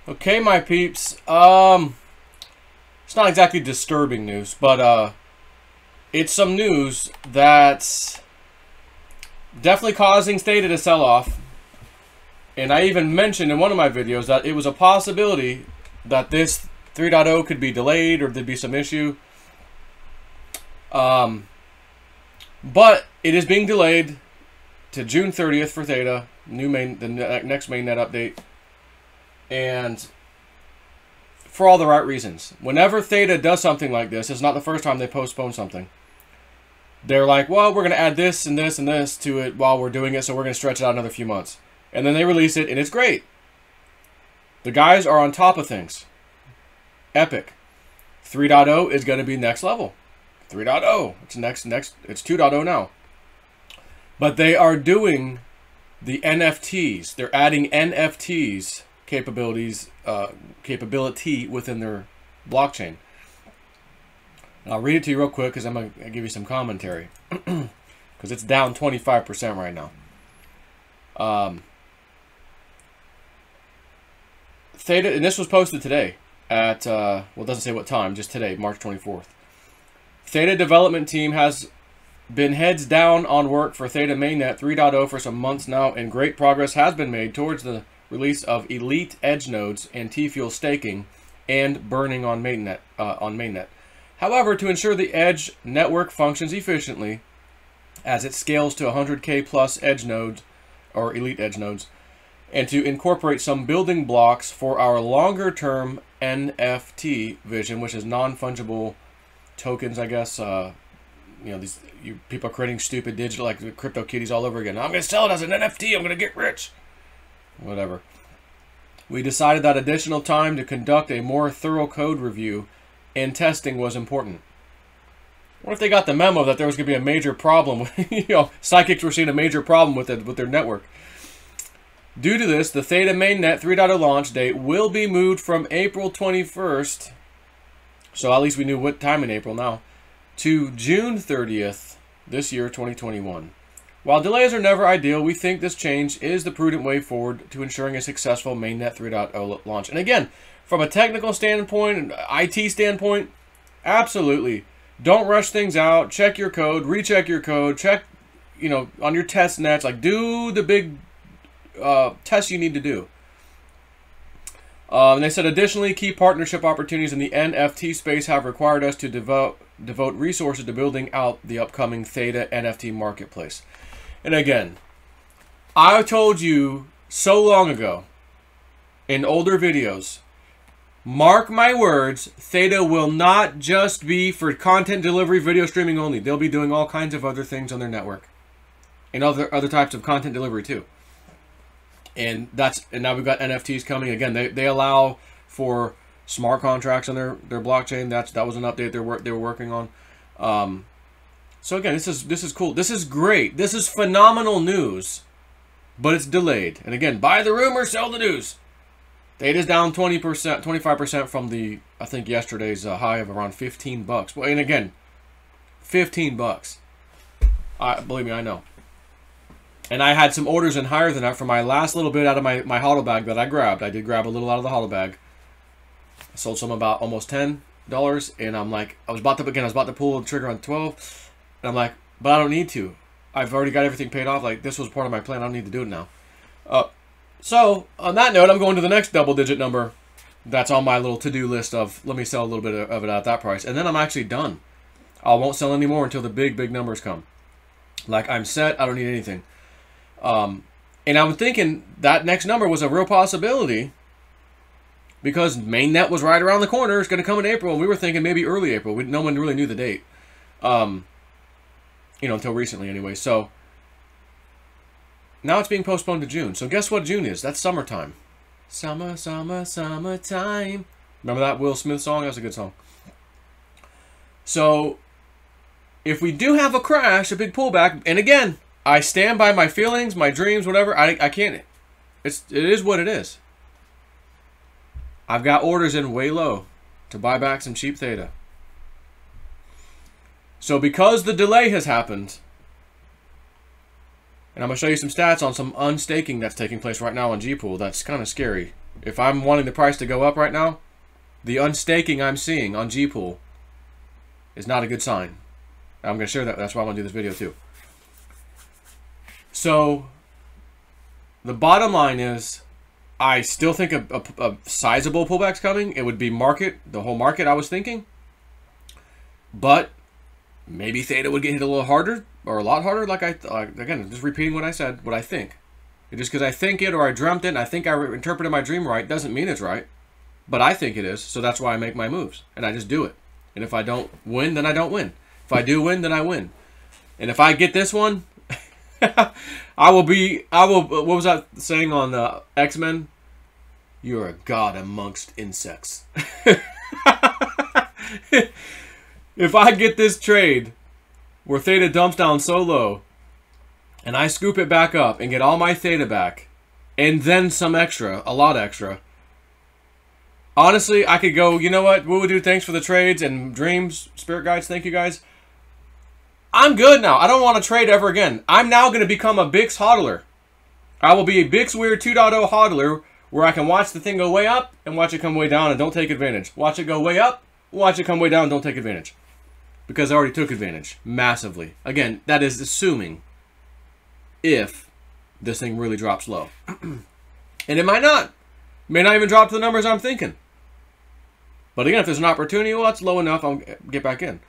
Okay, my peeps. It's not exactly disturbing news, but it's some news that's definitely causing Theta to sell off. And I even mentioned in one of my videos that it was a possibility that this 3.0 could be delayed or there'd be some issue. But it is being delayed to June 30th for Theta, the next mainnet update. And for all the right reasons. Whenever Theta does something like this, it's not the first time they postpone something. They're like, well, we're going to add this and this and this to it while we're doing it, so we're going to stretch it out another few months. And then they release it, and it's great. The guys are on top of things. Epic. 3.0 is going to be next level. 3.0. It's 2.0 now. But they are doing the NFTs. They're adding NFTs capability within their blockchain. And I'll read it to you real quick because I'm going to give you some commentary. Because it's down 25% right now. Theta, and this was posted today at, well, it doesn't say what time, just today, March 24th. Theta development team has been heads down on work for Theta mainnet 3.0 for some months now, and great progress has been made towards the release of elite edge nodes and T-fuel staking and burning on mainnet. However, to ensure the edge network functions efficiently as it scales to 100K plus edge nodes or elite edge nodes, and to incorporate some building blocks for our longer-term NFT vision, which is non-fungible tokens, I guess. You know, people are creating stupid digital, like crypto kitties all over again. I'm going to sell it as an NFT. I'm going to get rich. Whatever. We decided that additional time to conduct a more thorough code review and testing was important. What if they got the memo that there was going to be a major problem? You know, psychics were seeing a major problem with their network. Due to this, the Theta mainnet 3.0 launch date will be moved from April 21st, so at least we knew what time in April now, to June 30th this year, 2021. While delays are never ideal, we think this change is the prudent way forward to ensuring a successful mainnet 3.0 launch. And again, from a technical standpoint, an IT standpoint, absolutely. Don't rush things out. Check your code, recheck your code, check, you know, on your test nets, like do the big tests you need to do. And they said, additionally, key partnership opportunities in the NFT space have required us to devote resources to building out the upcoming Theta NFT marketplace. And again, I told you so long ago in older videos, mark my words, Theta will not just be for content delivery, video streaming only. They'll be doing all kinds of other things on their network. And other types of content delivery too. And now we've got NFTs coming. Again, they allow for smart contracts on their blockchain. That was an update they were working on. So again, this is cool. This is great. This is phenomenal news, but it's delayed. And again, buy the rumor, sell the news. Theta's down 20%, 25% from the, I think, yesterday's high of around $15. Well, and again, $15. Believe me, I know. And I had some orders in higher than that for my last little bit out of my hodl bag that I grabbed. I did grab a little out of the hodl bag. I sold some about almost $10, and I'm like, I was about to pull the trigger on 12. And I'm like, but I don't need to. I've already got everything paid off. Like, this was part of my plan. I don't need to do it now. So, on that note, I'm going to the next double-digit number that's on my little to-do list of, let me sell a little bit of it at that price. And then I'm actually done. I won't sell anymore until the big numbers come. Like, I'm set. I don't need anything. And I'm thinking that next number was a real possibility because mainnet was right around the corner. It's going to come in April. And we were thinking maybe early April. No one really knew the date. You know, until recently anyway. So now it's being postponed to June. So guess what June is? That's summertime. Summertime. Remember that Will Smith song? That's a good song. So if we do have a crash, a big pullback, and again, I stand by my feelings, my dreams, whatever. I can't. It is what it is. I've got orders in way low to buy back some cheap Theta. So because the delay has happened, and I'm going to show you some stats on some unstaking that's taking place right now on Gpool. That's kind of scary. if I'm wanting the price to go up right now, the unstaking I'm seeing on Gpool is not a good sign. I'm going to share that. That's why I want to do this video too. So the bottom line is, I still think a sizable pullback's coming. It would be the whole market I was thinking. But maybe Theta would get hit a little harder, or a lot harder. Again, just repeating what I said, what I think. Just because I think it or I dreamt it and I think I interpreted my dream right doesn't mean it's right. But I think it is, so that's why I make my moves. And I just do it. And if I don't win, then I don't win. If I do win, then I win. And if I get this one, I will, what was that saying on X-Men? You're a god amongst insects. If I get this trade where Theta dumps down so low and I scoop it back up and get all my Theta back and then some extra, a lot extra, honestly, I could go, you know what, Woo Dude, thanks for the trades and dreams, spirit guides, thank you guys. I'm good now. I don't want to trade ever again. I'm now going to become a Bix hodler. I will be a Bix Weird 2.0 hodler where I can watch the thing go way up and watch it come way down and don't take advantage. Watch it go way up, watch it come way down and don't take advantage. Because I already took advantage massively. Again, that is assuming if this thing really drops low. And it might not. It may not even drop to the numbers I'm thinking. But again, if there's an opportunity, well, that's low enough, I'll get back in.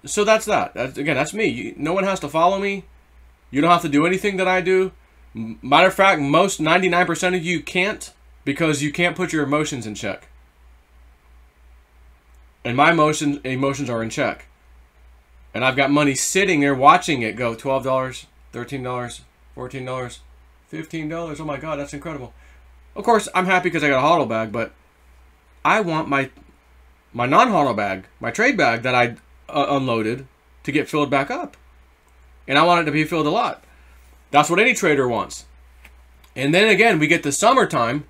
So that's that. Again, that's me. No one has to follow me. You don't have to do anything that I do. Matter of fact, most 99% of you can't, because you can't put your emotions in check. And my emotions are in check. And I've got money sitting there watching it go $12, $13, $14, $15. Oh my God, that's incredible. Of course, I'm happy because I got a hodl bag, but I want my non-hodl bag, my trade bag that I unloaded to get filled back up. And I want it to be filled a lot. That's what any trader wants. And then again, we get the summertime.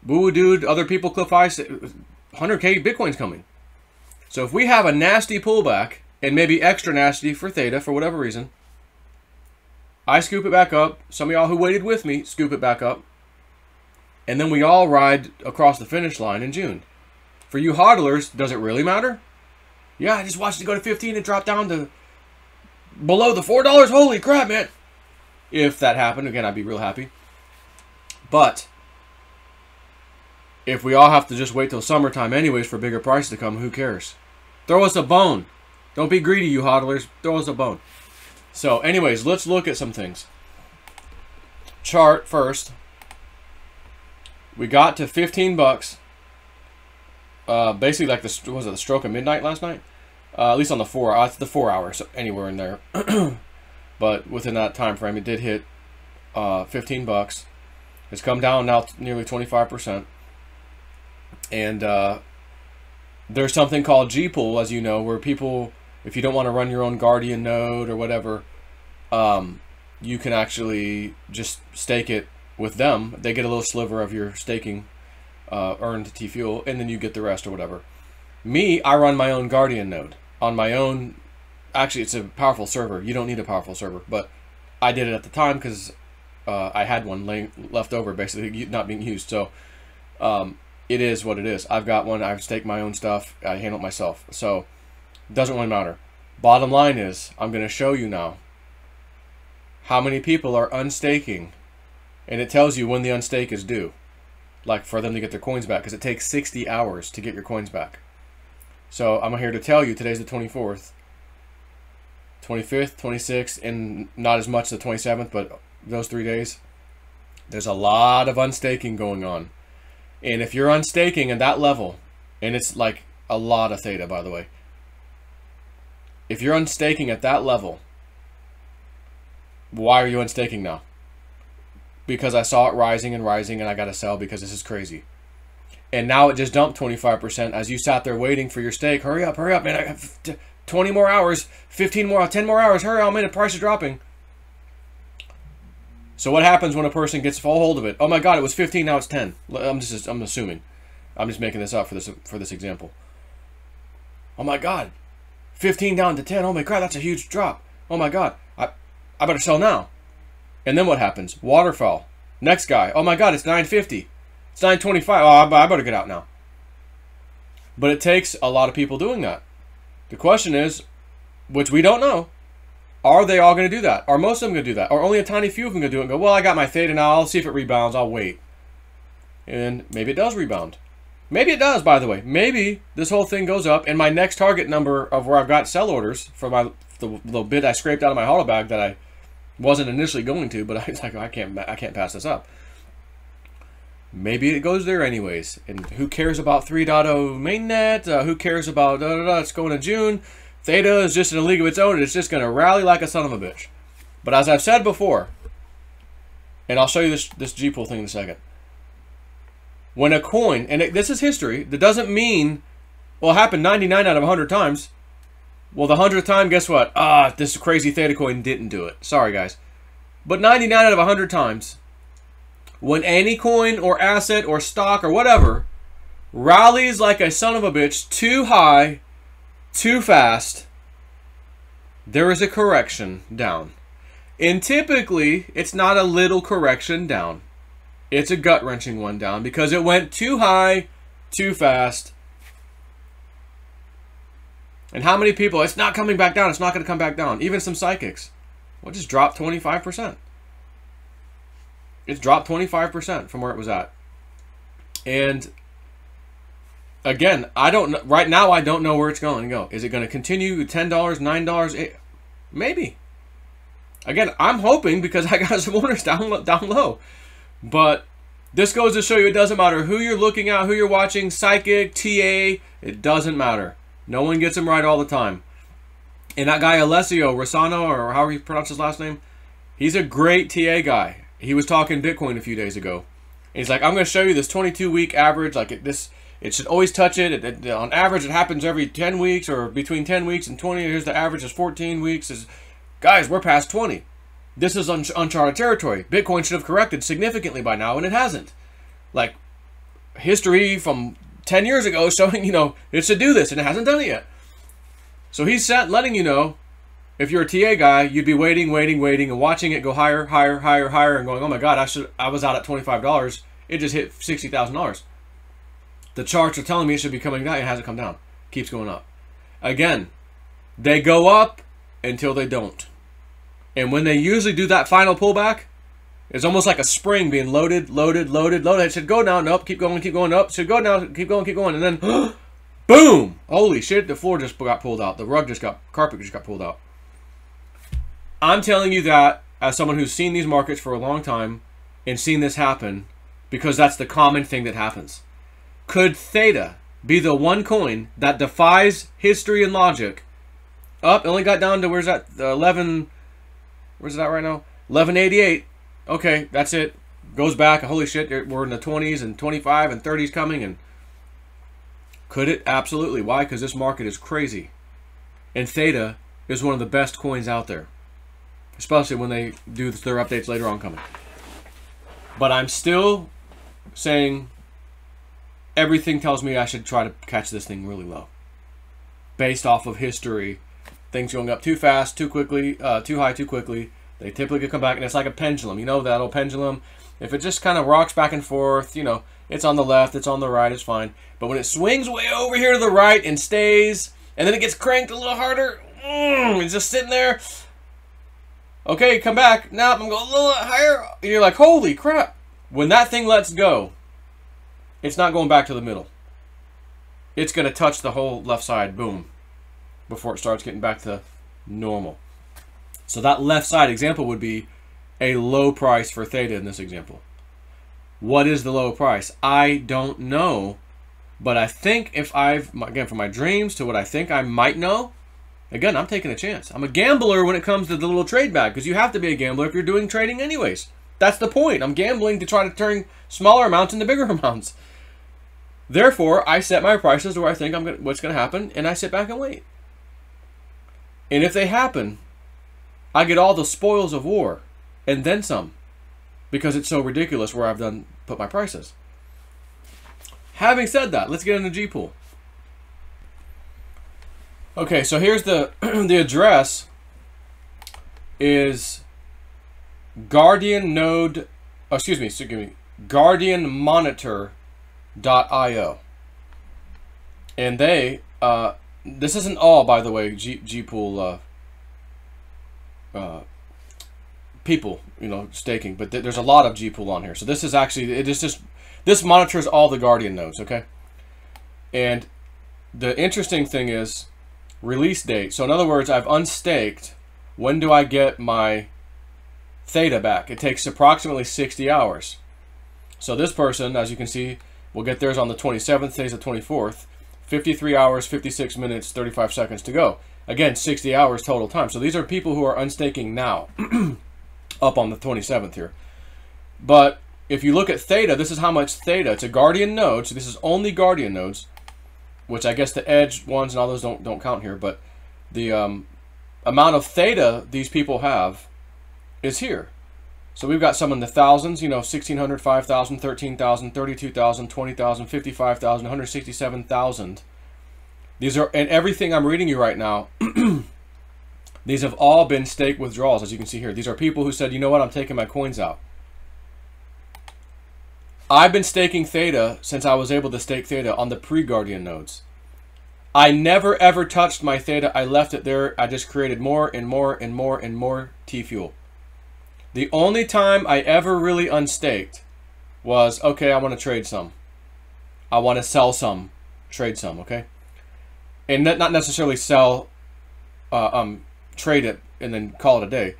Boo Dude, other people, Cliff Ice, 100K Bitcoin's coming. So if we have a nasty pullback, and maybe extra nasty for Theta for whatever reason, I scoop it back up. Some of y'all who waited with me scoop it back up. And then we all ride across the finish line in June. For you hodlers, does it really matter? Yeah, I just watched it go to 15 and drop down to below the $4. Holy crap, man. If that happened, again, I'd be real happy. But if we all have to just wait till summertime anyways for bigger prices to come, who cares? Throw us a bone. Don't be greedy, you hodlers. Throw us a bone. So anyways, let's look at some things. Chart first. We got to 15 bucks. Basically like the stroke of midnight last night. At least on the 4 hour. It's the 4 hours, so anywhere in there. But within that time frame, it did hit 15 bucks. It's come down now to nearly 25%. And there's something called Gpool, as you know, where people, if you don't want to run your own Guardian node or whatever, you can actually just stake it with them. They get a little sliver of your staking earned T-Fuel, and then you get the rest or whatever. Me, I run my own Guardian node on my own. Actually, it's a powerful server. You don't need a powerful server, but I did it at the time because I had one left over, basically not being used. So it is what it is. I've got one. I've staked my own stuff. I handle it myself. So it doesn't really matter. Bottom line is, I'm going to show you now how many people are unstaking, and it tells you when the unstake is due, like for them to get their coins back, because it takes 60 hours to get your coins back. So I'm here to tell you, today's the 24th, 25th, 26th, and not as much the 27th, but those 3 days, there's a lot of unstaking going on. And if you're unstaking at that level, and it's like a lot of Theta, by the way, if you're unstaking at that level, why are you unstaking now? Because I saw it rising and rising, and I got to sell because this is crazy. And now it just dumped 25% as you sat there waiting for your stake. Hurry up, man. I have 20 more hours, 15 more, 10 more hours. Hurry up, man, the price is dropping. So what happens when a person gets full hold of it? Oh my God, it was 15, now it's 10. I'm assuming. I'm just making this up for this example. Oh my God, 15 down to 10. Oh my God, that's a huge drop. Oh my God, I better sell now. And then what happens? Waterfall. Next guy. Oh my God, it's 950. It's 925. Oh, I better get out now. But it takes a lot of people doing that. The question is, which we don't know, are they all going to do that? Are most of them going to do that? Or only a tiny few of them going to do it and go, well, I got my Theta now. I'll see if it rebounds. I'll wait. And maybe it does rebound. Maybe it does, by the way. Maybe this whole thing goes up and my next target number of where I've got sell orders for the little bit I scraped out of my hollow bag that I wasn't initially going to, but I was like, I can't pass this up. Maybe it goes there anyways. And who cares about 3.0 mainnet? Who cares about it's going in June? Theta is just in a league of its own, and it's just going to rally like a son of a bitch. But as I've said before, and I'll show you this G-Pool thing in a second. When a coin, and this is history, that doesn't mean, well, it happened 99 out of 100 times. Well, the 100th time, guess what? This crazy Theta coin didn't do it. Sorry, guys. But 99 out of 100 times, when any coin or asset or stock or whatever rallies like a son of a bitch too high, too fast, there is a correction down. And typically, it's not a little correction down. It's a gut-wrenching one down because it went too high, too fast. And how many people, it's not coming back down, it's not going to come back down. Even some psychics. Well, just dropped 25%. It's dropped 25% from where it was at. And again, I don't know. Right now, I don't know where it's going to go. Is it going to continue $10, $9? Maybe. Again, I'm hoping because I got some orders down low. But this goes to show you it doesn't matter who you're looking at, who you're watching, psychic, TA, it doesn't matter. No one gets them right all the time. And that guy Alessio Rossano, or however you pronounce his last name, he's a great TA guy. He was talking Bitcoin a few days ago. And he's like, I'm going to show you this 22-week average. Like it should always touch it. On average, it happens every 10 weeks or between 10 weeks and 20. Here's the average is 14 weeks. Guys, we're past 20. This is uncharted territory. Bitcoin should have corrected significantly by now, and it hasn't. Like, history from 10 years ago showing, it should do this, and it hasn't done it yet. So he's letting you know, if you're a TA guy, you'd be waiting, and watching it go higher, and going, oh my God, I was out at $25. It just hit $60,000. The charts are telling me it should be coming down. It hasn't come down. Keeps going up. Again, they go up until they don't. And when they usually do that final pullback, it's almost like a spring being loaded. It should go down, up, keep going up. Should go down, keep going. And then, boom! Holy shit, the floor just got pulled out. Carpet just got pulled out. I'm telling you that as someone who's seen these markets for a long time and seen this happen, because that's the common thing that happens. Could Theta be the one coin that defies history and logic? Up, only got down to, where's that, 11... Where's it at right now? 1188. Okay, that's it. Goes back. Holy shit, we're in the 20s and 25 and 30s coming. And could it? Absolutely. Why? Because this market is crazy. And Theta is one of the best coins out there. Especially when they do their updates later on coming. But I'm still saying everything tells me I should try to catch this thing really low. Based off of history. Things going up too fast, too quickly, too high, too quickly. They typically come back, and it's like a pendulum. You know that old pendulum? If it just kind of rocks back and forth, it's on the left, it's on the right, it's fine. But when it swings way over here to the right and stays, and then it gets cranked a little harder, it's just sitting there. Okay, come back. Now I'm going a little higher. And you're like, holy crap. When that thing lets go, it's not going back to the middle. It's going to touch the whole left side. Boom. Before it starts getting back to normal. So that left side example would be a low price for Theta in this example. What is the low price? I don't know. But I think if again, from my dreams to what I think I might know, again, I'm taking a chance. I'm a gambler when it comes to the little trade bag, because you have to be a gambler if you're doing trading anyways. That's the point. I'm gambling to try to turn smaller amounts into bigger amounts. Therefore, I set my prices to where I think what's going to happen, and I sit back and wait. And if they happen, I get all the spoils of war, and then some, because it's so ridiculous where I've put my prices. Having said that, let's get into G-Pool. Okay, so here's the address is Guardian Node oh, excuse me, guardianmonitor.io. And they, this isn't all, by the way, G-Pool people, you know, staking, but there's a lot of G-Pool on here. So this is actually, it is just, this monitors all the Guardian nodes, okay? And the interesting thing is release date. So in other words, I've unstaked. When do I get my Theta back? It takes approximately 60 hours. So this person, as you can see, will get theirs on the 27th, today's the 24th. 53 hours, 56 minutes, 35 seconds to go. Again, 60 hours total time. So these are people who are unstaking now, up on the 27th here. But if you look at Theta, this is how much Theta. It's a Guardian node, so this is only Guardian nodes, which I guess the Edge ones and all those don't count here. But the amount of Theta these people have is here. So we've got some in the thousands, you know, 1,600, 5,000, 13,000, 32,000, 20,000, 55,000, 167,000. These are, and everything I'm reading you right now, these have all been stake withdrawals, as you can see here. These are people who said, you know what, I'm taking my coins out. I've been staking Theta since I was able to stake Theta on the pre-Guardian nodes. I never ever touched my Theta. I left it there. I just created more and more and more and more T-Fuel. The only time I ever really unstaked was, okay, I want to trade some. I want to sell some, trade some, okay? And not necessarily sell, trade it and then call it a day.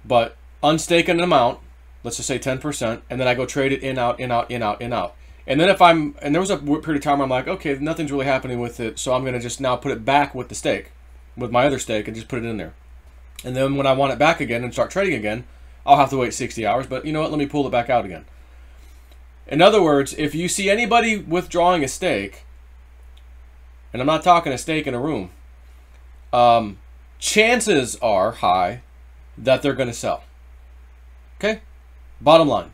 But unstake an amount, let's just say 10%, and then I go trade it in, out, in, out, in, out, in, out. And then if I'm, and there was a period of time where I'm like, okay, nothing's really happening with it, so I'm going to just now put it back with the stake, with my other stake, and just put it in there. And then when I want it back again and start trading again, I'll have to wait 60 hours, but you know what, let me pull it back out again. In other words, if you see anybody withdrawing a stake, and I'm not talking a stake in a room, chances are high that they're going to sell. Okay? Bottom line.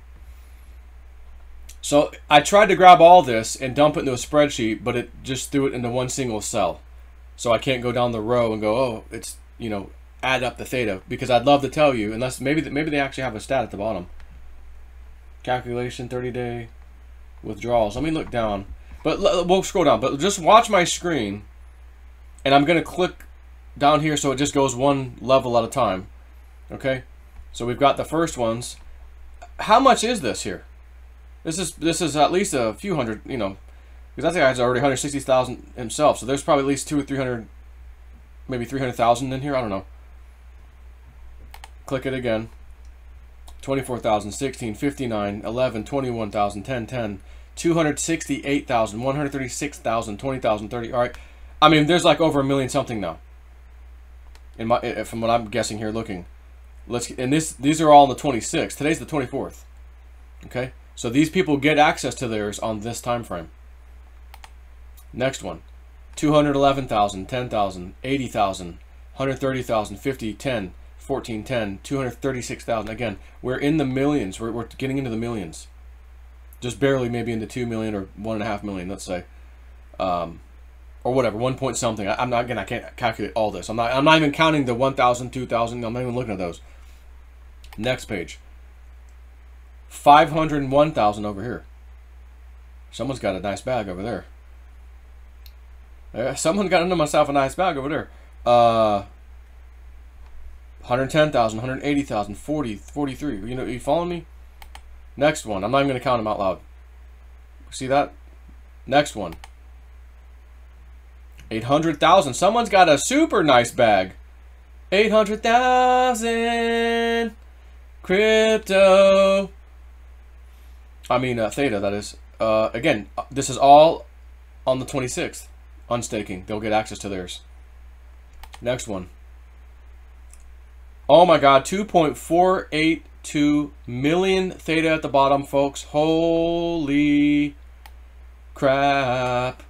So I tried to grab all this and dump it into a spreadsheet, but it just threw it into one single cell. So I can't go down the row and go, oh, it's, you know, add up the Theta, because I'd love to tell you, unless maybe they actually have a stat at the bottom. Calculation, 30-day withdrawals. Let me look down. But we'll scroll down. But just watch my screen, and I'm going to click down here so it just goes one level at a time. Okay? So we've got the first ones. How much is this here? This is at least a few hundred, you know, because that guy's already 160,000 himself. So there's probably at least 200 or 300, maybe 300,000 in here. I don't know. Click it again. 24,000, 16, 59, 11, 21,000, 10, 10, 268,000, 136,000, 20,000, 30. All right. I mean, there's like over a million something now. In my, from what I'm guessing here, looking. And these are all on the 26th. Today's the 24th. Okay. So these people get access to theirs on this time frame. Next one. 211,000, 10,000, 80,000, 130,000, 50, 10, 14, 10, 236,000. Again, we're in the millions. We're getting into the millions. Just barely maybe into 2 million or 1.5 million, let's say. Or whatever, 1 point something. I can't calculate all this. I'm not even counting the 1,000, 2,000. I'm not even looking at those. Next page. 501,000 over here. Someone's got a nice bag over there. Someone got into myself a nice bag over there. 110,000, 180,000, 40, 43. You know, you following me? Next one. I'm not even going to count them out loud. See that? Next one. 800,000. Someone's got a super nice bag. 800,000 crypto. I mean, Theta, that is. Again, this is all on the 26th. Unstaking. They'll get access to theirs. Next one. Oh my God, 2.482 million Theta at the bottom, folks. Holy crap.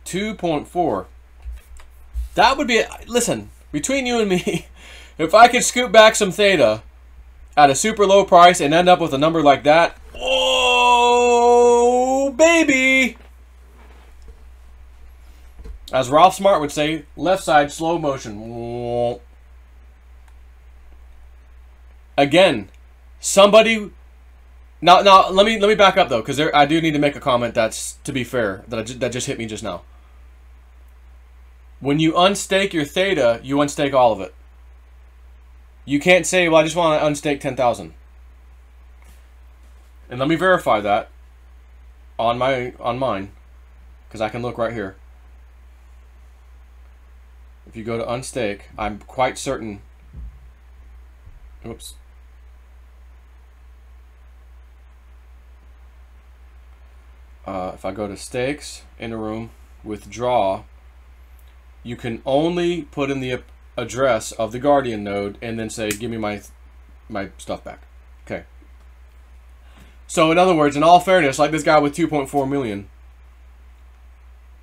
2.4. That would be, listen, between you and me, if I could scoop back some Theta at a super low price and end up with a number like that, oh, baby. As Ralph Smart would say, left side slow motion. Again, somebody. Now let me back up though, because I do need to make a comment that's, to be fair, that just hit me just now. When you unstake your Theta, you unstake all of it. You can't say, well, I just want to unstake 10,000. And let me verify that on mine, because I can look right here. If you go to unstake, I'm quite certain. Oops. If I go to stakes in a room, withdraw, you can only put in the address of the Guardian node and then say, give me my stuff back. Okay. So in other words, in all fairness, like this guy with 2.4 million,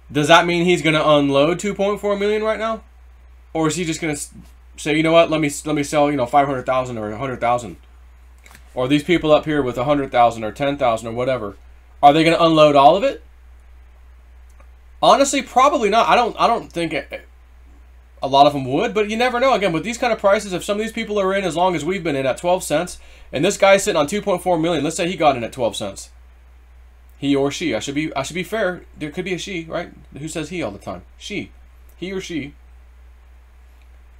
does that mean he's going to unload 2.4 million right now? Or is he just going to say, you know what, let me sell, you know, 500,000 or 100,000? Or these people up here with 100,000 or 10,000 or whatever, are they going to unload all of it? Honestly, probably not. I don't think a lot of them would, but you never know. Again, with these kind of prices, if some of these people are in as long as we've been in at 12 cents, and this guy's sitting on 2.4 million, let's say he got in at 12 cents. He or she. I should be fair. There could be a she, right? Who says he all the time? She. He or she.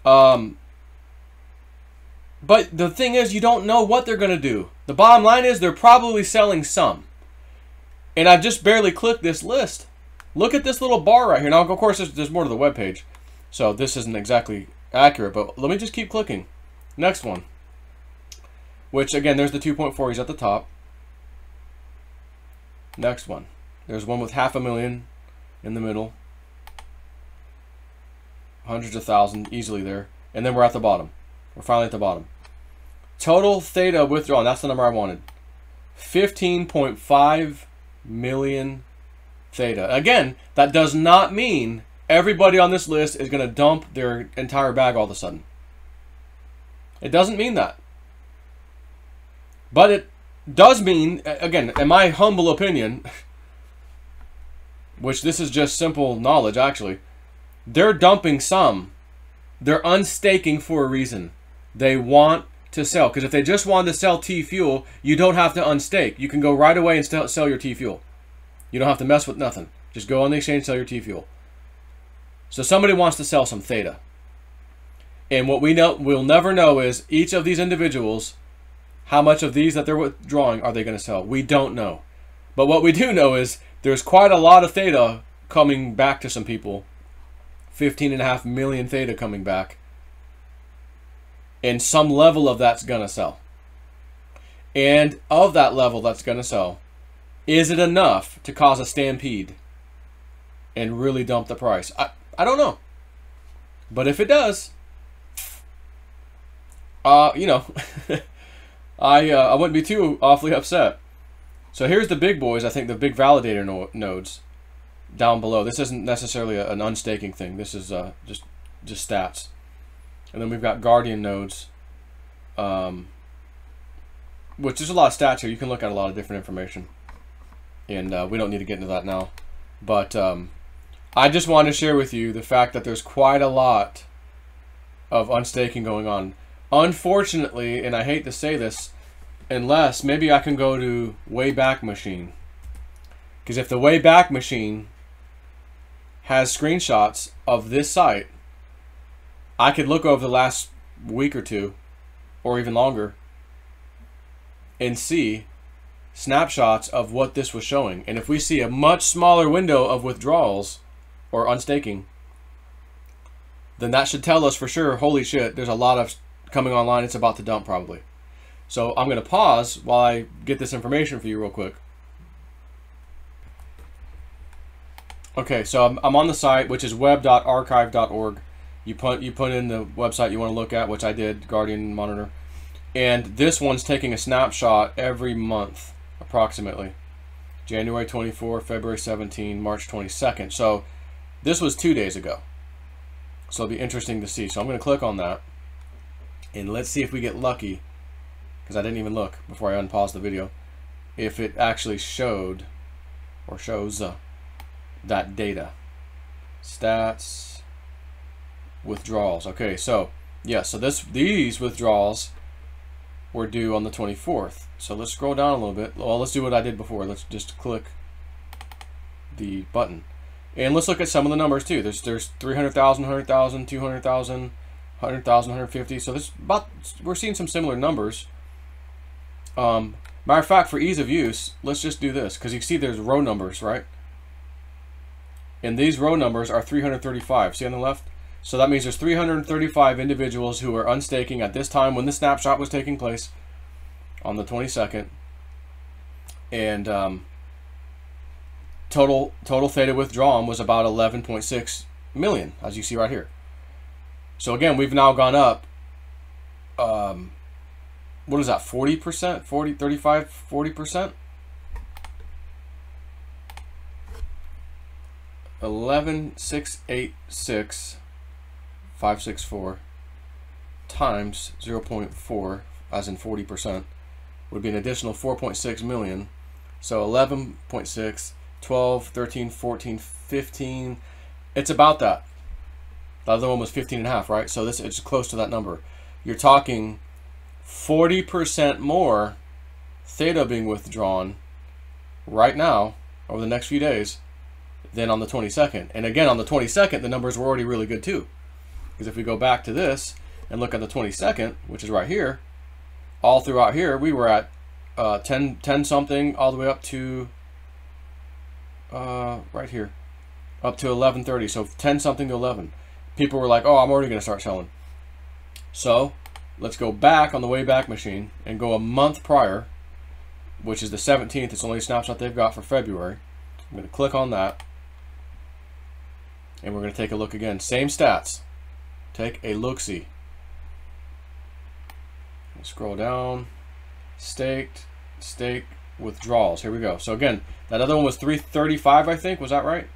But the thing is, you don't know what they're going to do. The bottom line is they're probably selling some. And I've just barely clicked this list. Look at this little bar right here. Now, of course, there's more to the web page, so this isn't exactly accurate, but let me just keep clicking. Next one. Which, again, there's the 2.4. He's at the top. Next one. There's one with 500,000 in the middle. Hundreds of thousands easily there. And then we're at the bottom. We're finally at the bottom. Total Theta withdrawn. That's the number I wanted. 15.5 million Theta. Again, that does not mean everybody on this list is going to dump their entire bag all of a sudden. It doesn't mean that. But it does mean, again, in my humble opinion, which this is just simple knowledge actually, they're dumping some. They're unstaking for a reason. They want to sell. Because if they just wanted to sell T-Fuel, you don't have to unstake. You can go right away and sell your T-Fuel. You don't have to mess with nothing. Just go on the exchange, sell your T-Fuel. So somebody wants to sell some Theta. And what we'll never know is each of these individuals, how much of these that they're withdrawing are they going to sell? We don't know. But what we do know is there's quite a lot of Theta coming back to some people. 15.5 million Theta coming back. And some level of that's going to sell. And of that level that's going to sell, is it enough to cause a stampede and really dump the price? I don't know. But if it does, you know, I wouldn't be too awfully upset. So here's the big boys, I think the big validator nodes down below. This isn't necessarily an unstaking thing. This is just stats. And then we've got Guardian nodes, which there's a lot of stats here. You can look at a lot of different information. And we don't need to get into that now. But I just wanted to share with you the fact that there's quite a lot of unstaking going on. Unfortunately, and I hate to say this, unless maybe I can go to Wayback Machine. Because if the Wayback Machine has screenshots of this site, I could look over the last week or two, or even longer, and see snapshots of what this was showing. And if we see a much smaller window of withdrawals or unstaking, then that should tell us for sure, holy shit, there's a lot of coming online. It's about to dump probably. So I'm going to pause while I get this information for you real quick. Okay, so I'm on the site, which is web.archive.org. You put in the website you want to look at, which I did, Guardian Monitor. And this one's taking a snapshot every month, approximately. January 24, February 17, March 22nd. So this was 2 days ago. So it'll be interesting to see. So I'm going to click on that. And let's see if we get lucky, because I didn't even look before I unpaused the video, if it actually showed or shows that data. Stats, withdrawals. Okay, so yeah, so these withdrawals were due on the 24th. So let's scroll down a little bit. Well, let's do what I did before. Let's just click the button. And let's look at some of the numbers too. There's 300,000, 100,000, 200,000, 100,000, 150. So this we're seeing some similar numbers. Matter of fact, for ease of use, let's just do this, because you see there's row numbers, right? And these row numbers are 335. See on the left? So that means there's 335 individuals who are unstaking at this time when the snapshot was taking place on the 22nd. And total Theta withdrawn was about 11.6 million, as you see right here. So again, we've now gone up, what is that, 40%? 40, 35, 40%? 11,686,564 times 0.4, as in 40%, would be an additional 4.6 million. So 11.6, 12, 13, 14, 15. It's about that. The other one was 15.5, right? So this, it's close to that number. You're talking 40% more Theta being withdrawn right now over the next few days than on the 22nd. And again, on the 22nd, the numbers were already really good too. Because if we go back to this and look at the 22nd, which is right here, all throughout here, we were at 10 something all the way up to right here, up to 11:30. So 10 something to 11. People were like, oh, I'm already going to start selling. So let's go back on the Wayback Machine and go a month prior, which is the 17th. It's the only snapshot they've got for February. I'm going to click on that. And we're going to take a look again. Same stats. Take a look-see. Scroll down. Staked. Stake. Withdrawals. Here we go. So again, that other one was 335, I think. Was that right?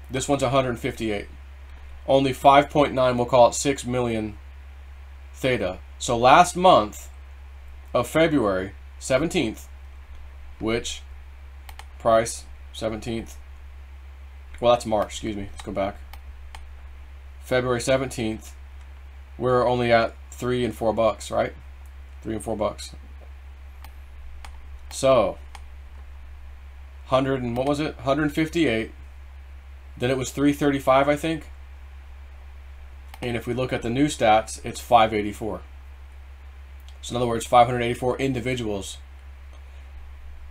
This one's 158. Only 5.9, we'll call it 6 million Theta. So last month of February 17th, which price 17th, well, that's March, excuse me, let's go back. February 17th, we're only at $3 and $4, right? $3 and $4. So 100 and what was it? 158. Then it was 335, I think. And if we look at the new stats, it's 584. So in other words, 584 individuals.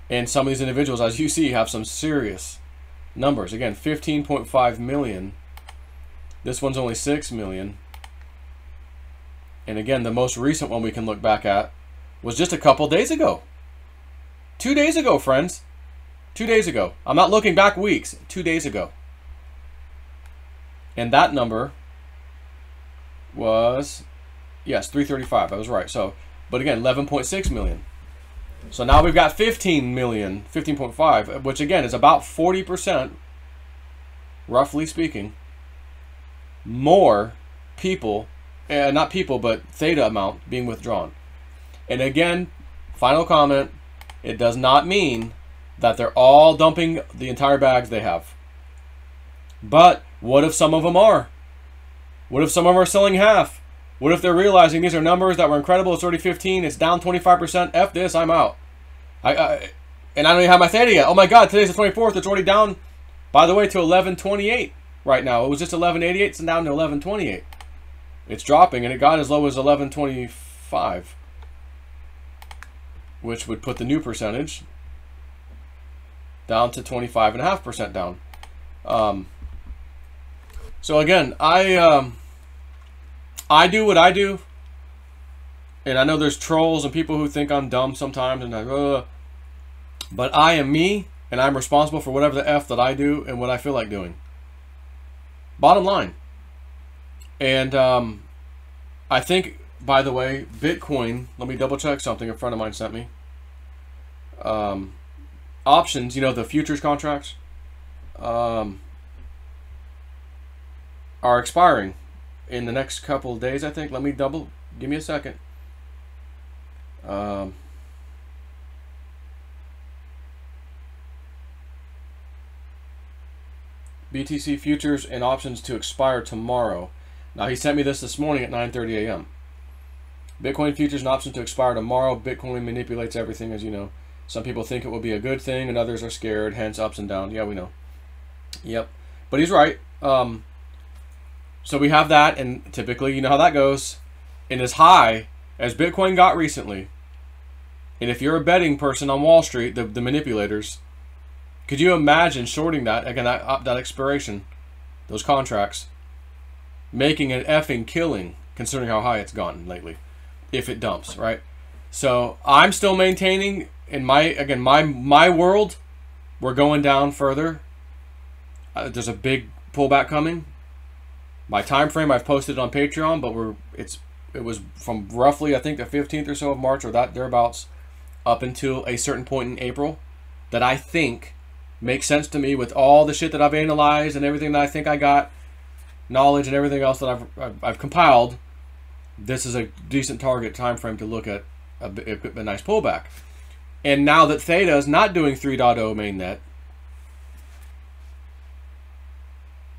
And some of these individuals, as you see, have some serious numbers. Again, 15.5 million. This one's only 6 million. And again, the most recent one we can look back at was just a couple days ago. 2 days ago, friends. 2 days ago. I'm not looking back weeks. 2 days ago. And that number was, yes, 335. I was right. So, but again, 11.6 million. So now we've got 15 million, 15.5, which again is about 40%, roughly speaking, more people, not people, but Theta amount being withdrawn. And again, final comment, it does not mean that they're all dumping the entire bags they have. But what if some of them are? What if some of them are selling half? What if they're realizing these are numbers that were incredible? It's already 15. It's down 25%. F this. I'm out. And I don't even have my Theta yet. Oh my God! Today's the 24th. It's already down, by the way, to 1128 right now. It was just 1188. It's down to 1128. It's dropping, and it got as low as 1125, which would put the new percentage down to 25.5% down. So again, I do what I do, and I know there's trolls and people who think I'm dumb sometimes, and but I am me, and I'm responsible for whatever the F that I do and what I feel like doing. Bottom line. And I think, by the way, Bitcoin, let me double check something a friend of mine sent me. Options, you know, the futures contracts, are expiring in the next couple of days, I think. Let me give me a second. BTC futures and options to expire tomorrow. Now, he sent me this morning at 9:30 a.m. Bitcoin futures and options to expire tomorrow. Bitcoin manipulates everything, as you know. Some people think it will be a good thing, and others are scared, hence ups and downs. Yeah, we know. Yep. But he's right. So we have that, and typically, you know how that goes. And as high as Bitcoin got recently, and if you're a betting person on Wall Street, the manipulators, could you imagine shorting that, again, that expiration, those contracts, making an effing killing, considering how high it's gone lately, if it dumps, right? So I'm still maintaining, in my world, we're going down further. There's a big pullback coming. My time frame I've posted on Patreon, but it was from roughly, I think, the 15th or so of March, or that thereabouts, up until a certain point in April, that I think makes sense to me with all the shit that I've analyzed and everything that I think I got, knowledge and everything else that I've compiled. This is a decent target time frame to look at a nice pullback. And now that Theta is not doing 3.0 mainnet,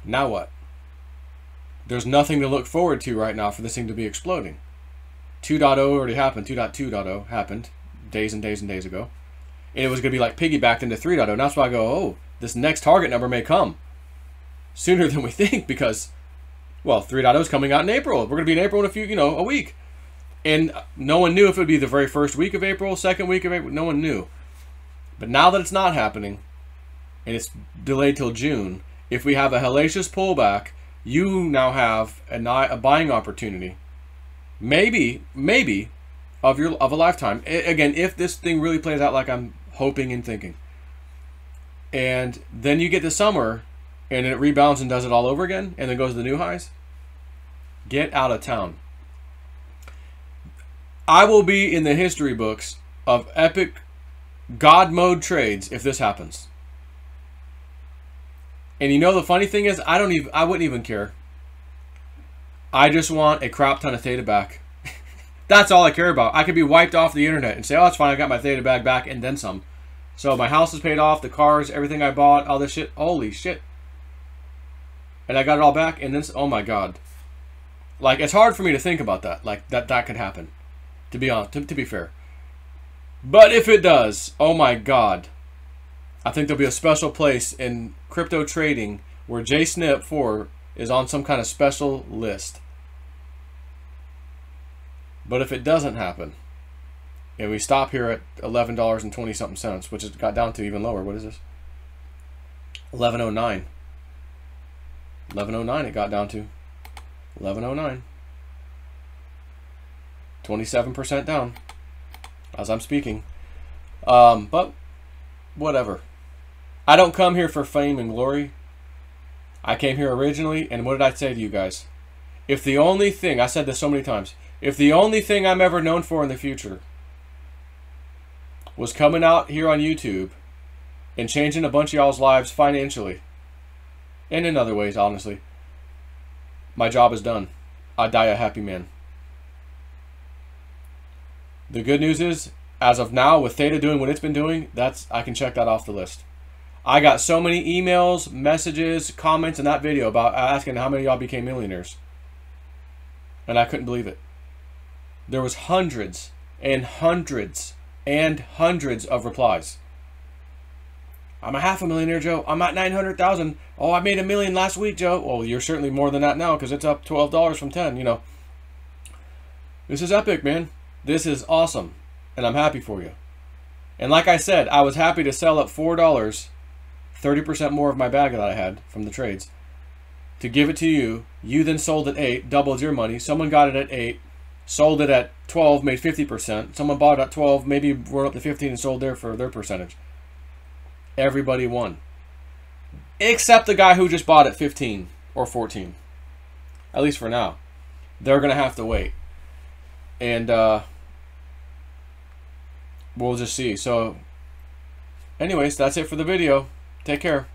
now what? There's nothing to look forward to right now for this thing to be exploding. 2.0 already happened. 2.2.0 happened days and days and days ago. And it was going to be like piggybacked into 3.0. And that's why I go, oh, this next target number may come sooner than we think, because, well, 3.0 is coming out in April. We're going to be in April in a week. And no one knew if it would be the very first week of April, second week of April. No one knew. But now that it's not happening, and it's delayed till June, if we have a hellacious pullback, you now have a buying opportunity, maybe of a lifetime. Again, if this thing really plays out like I'm hoping and thinking, and then you get to summer, and it rebounds and does it all over again, and then goes to the new highs. Get out of town. I will be in the history books of epic God mode trades if this happens. And you know the funny thing is, I wouldn't even care. I just want a crap ton of Theta back. That's all I care about. I could be wiped off the internet and say, oh, it's fine, I got my Theta bag back, and then some. So my house is paid off, the cars, everything I bought, all this shit. Holy shit. And I got it all back, and then, oh my God. Like, it's hard for me to think about that. Like, that could happen. To be honest, to be fair. But if it does, oh my God. I think there'll be a special place in crypto trading where JSNIP4 is on some kind of special list. But if it doesn't happen, and we stop here at $11.20-something, which has got down to even lower, what is this? 11.09. 11.09 it got down to. 11.09. 27% down as I'm speaking. But whatever. I don't come here for fame and glory. I came here originally, and what did I say to you guys? If the only thing, I said this so many times, if the only thing I'm ever known for in the future was coming out here on YouTube and changing a bunch of y'all's lives financially, and in other ways, honestly, my job is done. I die a happy man. The good news is, as of now, with Theta doing what it's been doing, I can check that off the list. I got so many emails, messages, comments in that video about asking how many of y'all became millionaires. And I couldn't believe it. There was hundreds and hundreds and hundreds of replies. I'm a $500,000, Joe. I'm at 900,000. Oh, I made $1 million last week, Joe. Well, you're certainly more than that now because it's up $12 from 10, you know. This is epic, man. This is awesome. And I'm happy for you. And like I said, I was happy to sell at $4, 30% more of my bag that I had from the trades, to give it to you. You then sold at 8, doubled your money. Someone got it at 8, sold it at 12, made 50%. Someone bought it at 12, maybe went up to 15 and sold there for their percentage. Everybody won. Except the guy who just bought at 15 or 14. At least for now. They're going to have to wait. And we'll just see. So anyways, that's it for the video. Take care.